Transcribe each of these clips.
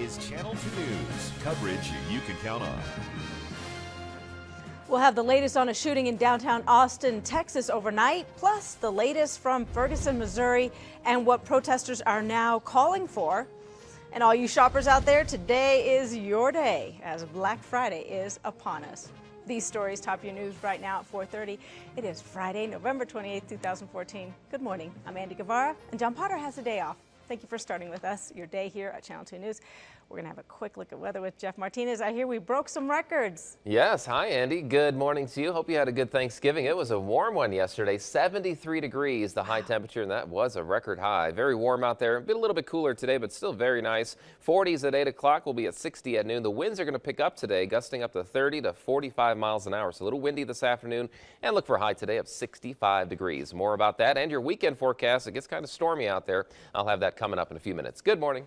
is Channel 2 News, coverage you can count on. We'll have the latest on a shooting in downtown Austin, Texas overnight, plus the latest from Ferguson, Missouri, and what protesters are now calling for. And all you shoppers out there, today is your day as Black Friday is upon us. These stories top your news right now at 4:30. It is Friday, November 28th, 2014. Good morning. I'm Andy Guevara, and John Potter has a day off. Thank you for starting with us, your day here at Channel 2 News. We're going to have a quick look at weather with Jeff Martinez. I hear we broke some records. Yes. Hi, Andy. Good morning to you. Hope you had a good Thanksgiving. It was a warm one yesterday, 73 degrees, the high temperature, and that was a record high. Very warm out there. A little bit cooler today, but still very nice. 40s at 8 o'clock. We'll be at 60 at noon. The winds are going to pick up today, gusting up to 30 to 45 miles an hour. So a little windy this afternoon, and look for a high today of 65 degrees. More about that and your weekend forecast. It gets kind of stormy out there. I'll have that coming up in a few minutes. Good morning.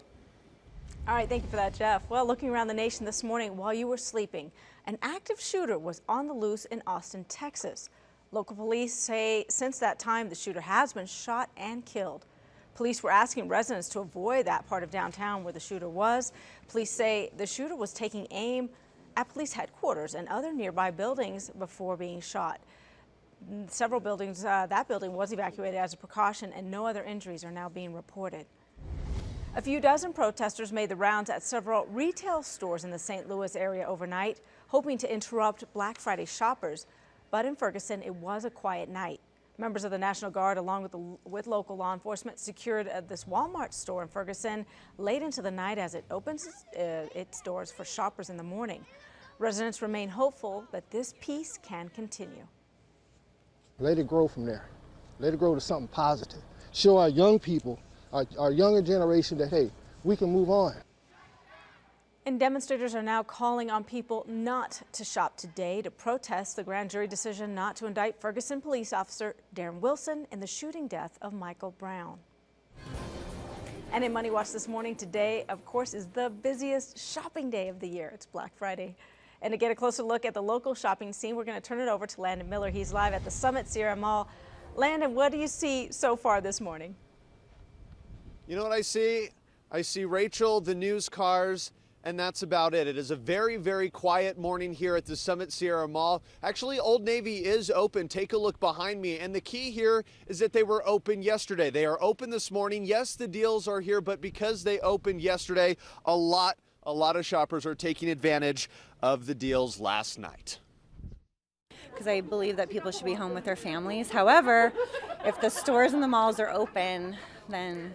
All right, thank you for that, Jeff. Well, looking around the nation this morning while you were sleeping, an active shooter was on the loose in Austin, Texas. Local police say since that time, the shooter has been shot and killed. Police were asking residents to avoid that part of downtown where the shooter was. Police say the shooter was taking aim at police headquarters and other nearby buildings before being shot. Several buildings, that building was evacuated as a precaution, and no other injuries are now being reported. A few dozen protesters made the rounds at several retail stores in the St. Louis area overnight, hoping to interrupt Black Friday shoppers. But in Ferguson, it was a quiet night. Members of the National Guard, along with local law enforcement, secured this Walmart store in Ferguson late into the night as it opens its doors for shoppers in the morning. Residents remain hopeful that this peace can continue. Let it grow from there. Let it grow to something positive. Show our young people, our younger generation, that, hey, we can move on. And demonstrators are now calling on people not to shop today to protest the grand jury decision not to indict Ferguson police officer Darren Wilson in the shooting death of Michael Brown. And in Money Watch this morning, today, of course, is the busiest shopping day of the year. It's Black Friday. And to get a closer look at the local shopping scene, we're going to turn it over to Landon Miller. He's live at the Summit Sierra Mall. Landon, what do you see so far this morning? You know what I see? I see Rachel, the news cars, and that's about it. It is a very, very quiet morning here at the Summit Sierra Mall. Actually, Old Navy is open. Take a look behind me. And the key here is that they were open yesterday. They are open this morning. Yes, the deals are here, but because they opened yesterday, a lot of shoppers are taking advantage of the deals last night. Because I believe that people should be home with their families. However, if the stores and the malls are open, then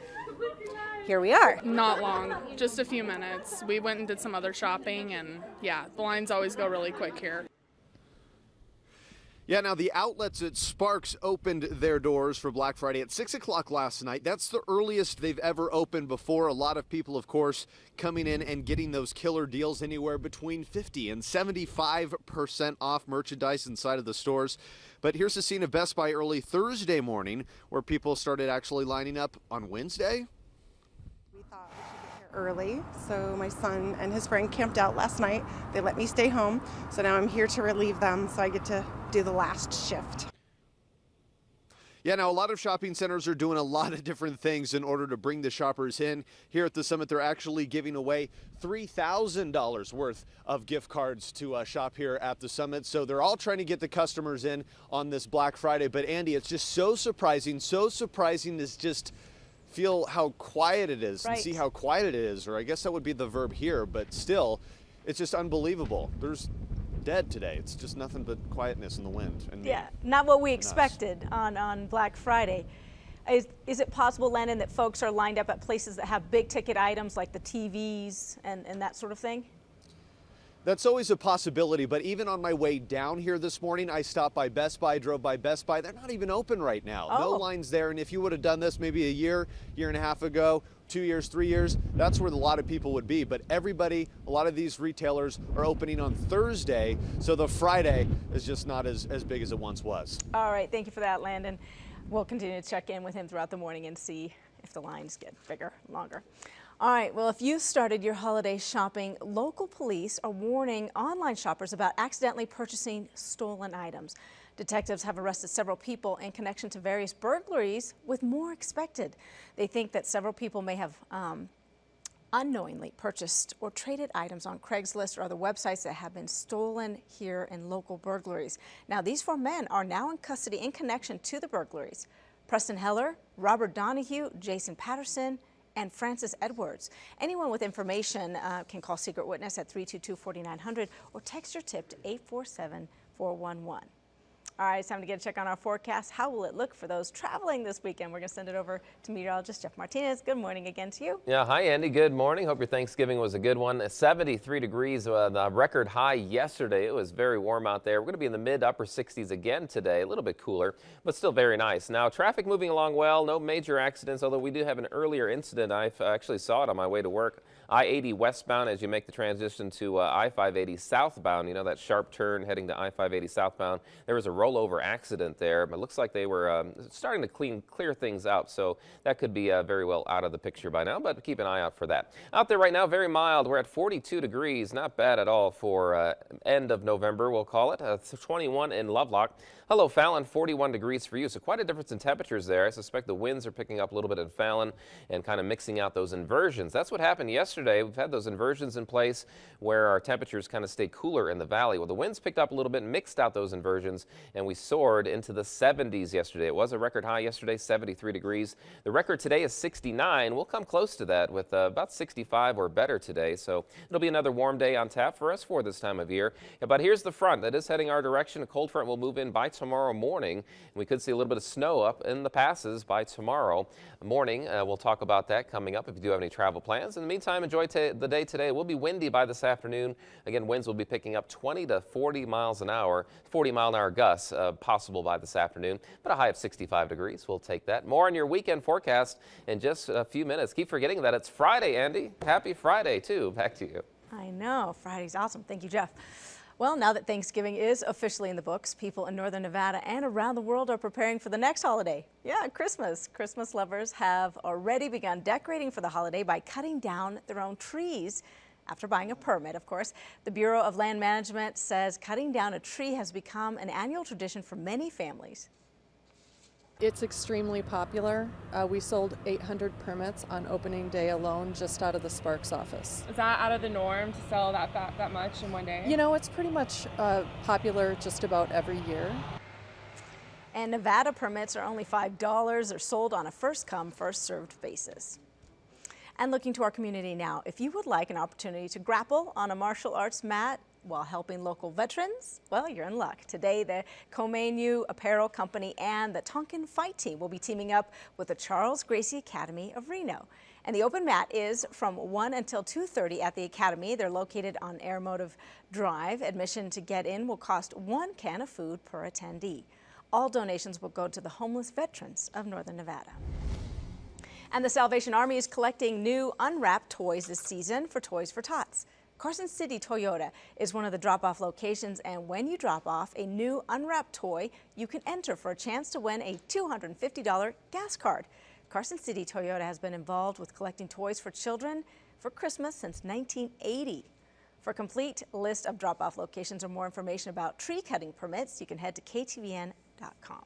here we are. Not long, just a few minutes. We went and did some other shopping, and yeah, the lines always go really quick here. Yeah, now the outlets at Sparks opened their doors for Black Friday at 6 o'clock last night. That's the earliest they've ever opened before. A lot of people, of course, coming in and getting those killer deals, anywhere between 50 and 75% off merchandise inside of the stores. But here's the scene of Best Buy early Thursday morning, where people started actually lining up on Wednesday. We thought we should get here early, so my son and his friend camped out last night. They let me stay home, so now I'm here to relieve them, so I get to do the last shift. Yeah, now a lot of shopping centers are doing a lot of different things in order to bring the shoppers in. Here at the Summit, they're actually giving away $3,000 worth of gift cards to shop here at the Summit. So they're all trying to get the customers in on this Black Friday. But Andy, it's just so surprising to just feel how quiet it is, right, and see how quiet it is, or I guess that would be the verb here, but still, it's just unbelievable. There's dead today. It's just nothing but quietness in the wind. And yeah, not what we expected on Black Friday. Is it possible, Landon, that folks are lined up at places that have big ticket items like the TVs and that sort of thing? That's always a possibility, but even on my way down here this morning, I stopped by Best Buy, drove by Best Buy. They're not even open right now. Oh. No lines there, and if you would have done this maybe a year and a half ago, 2 years, 3 years, that's where a lot of people would be. But a lot of these retailers are opening on Thursday, so the Friday is just not as big as it once was. All right, thank you for that, Landon. We'll continue to check in with him throughout the morning and see if the lines get bigger, longer. All right, well, if you started your holiday shopping, local police are warning online shoppers about accidentally purchasing stolen items. Detectives have arrested several people in connection to various burglaries, with more expected. They think that several people may have unknowingly purchased or traded items on Craigslist or other websites that have been stolen here in local burglaries. Now, these 4 men are now in custody in connection to the burglaries. Preston Heller, Robert Donahue, Jason Patterson, and Francis Edwards. Anyone with information can call Secret Witness at 322-4900 or text your tip to 847-411. All right, it's time to get a check on our forecast. How will it look for those traveling this weekend? We're going to send it over to meteorologist Jeff Martinez. Good morning again to you. Yeah, hi Andy. Good morning. Hope your Thanksgiving was a good one. 73 degrees, the record high yesterday. It was very warm out there. We're going to be in the mid upper 60s again today. A little bit cooler, but still very nice. Now, traffic moving along well. No major accidents, although we do have an earlier incident. I actually saw it on my way to work. I-80 westbound as you make the transition to I-580 southbound. You know, that sharp turn heading to I-580 southbound. There was a rollover accident there, but it looks like they were starting to clear things out, so that could be very well out of the picture by now, but keep an eye out for that. Out there right now, very mild. We're at 42 degrees, not bad at all for end of November, we'll call it. 21 in Lovelock. Hello, Fallon, 41 degrees for you, so quite a difference in temperatures there. I suspect the winds are picking up a little bit in Fallon and kind of mixing out those inversions. That's what happened yesterday. We've had those inversions in place where our temperatures kind of stay cooler in the valley. Well, the winds picked up a little bit and mixed out those inversions, and we soared into the 70s yesterday. It was a record high yesterday, 73 degrees. The record today is 69. We'll come close to that with about 65 or better today, so it'll be another warm day on tap for us for this time of year. But here's the front that is heading our direction. A cold front will move in by tomorrow morning, and we could see a little bit of snow up in the passes by tomorrow morning. We'll talk about that coming up if you do have any travel plans. In the meantime, enjoy the day today. It will be windy by this afternoon. Again, winds will be picking up 20 to 40 miles an hour, 40-mile-an-hour gusts possible by this afternoon, but a high of 65 degrees. We'll take that. More on your weekend forecast in just a few minutes. Keep forgetting that it's Friday, Andy. Happy Friday, too. Back to you. I know. Friday's awesome. Thank you, Jeff. Well, now that Thanksgiving is officially in the books, people in northern Nevada and around the world are preparing for the next holiday. Yeah, Christmas. Christmas lovers have already begun decorating for the holiday by cutting down their own trees. After buying a permit, of course. The Bureau of Land Management says cutting down a tree has become an annual tradition for many families. It's extremely popular. We sold 800 permits on opening day alone just out of the Sparks office. Is that out of the norm to sell that much in one day? You know, it's pretty much popular just about every year. And Nevada permits are only $5. They're sold on a first-come, first-served basis. And looking to our community now, if you would like an opportunity to grapple on a martial arts mat while helping local veterans, well, you're in luck. Today, the Komenu Apparel Company and the Tonkin Fight Team will be teaming up with the Charles Gracie Academy of Reno. And the open mat is from 1 until 2:30 at the Academy. They're located on Airmotive Drive. Admission to get in will cost 1 can of food per attendee. All donations will go to the homeless veterans of Northern Nevada. And the Salvation Army is collecting new unwrapped toys this season for Toys for Tots. Carson City Toyota is one of the drop-off locations, and when you drop off a new unwrapped toy, you can enter for a chance to win a $250 gas card. Carson City Toyota has been involved with collecting toys for children for Christmas since 1980. For a complete list of drop-off locations or more information about tree cutting permits, you can head to KTVN.com.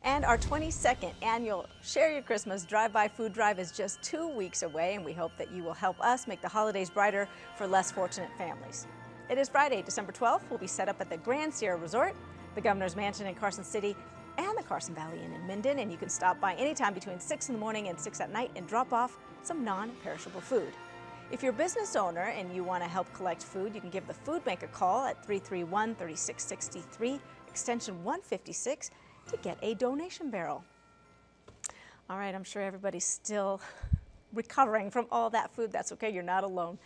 And our 22nd annual Share Your Christmas Drive-By Food Drive is just 2 weeks away, and we hope that you will help us make the holidays brighter for less fortunate families. It is Friday, December 12th. We'll be set up at the Grand Sierra Resort, the Governor's Mansion in Carson City, and the Carson Valley Inn in Minden, and you can stop by anytime between 6 in the morning and 6 at night and drop off some non-perishable food. If you're a business owner and you want to help collect food, you can give the food bank a call at 331-3663, extension 156, to get a donation barrel. All right, I'm sure everybody's still recovering from all that food. That's okay, you're not alone.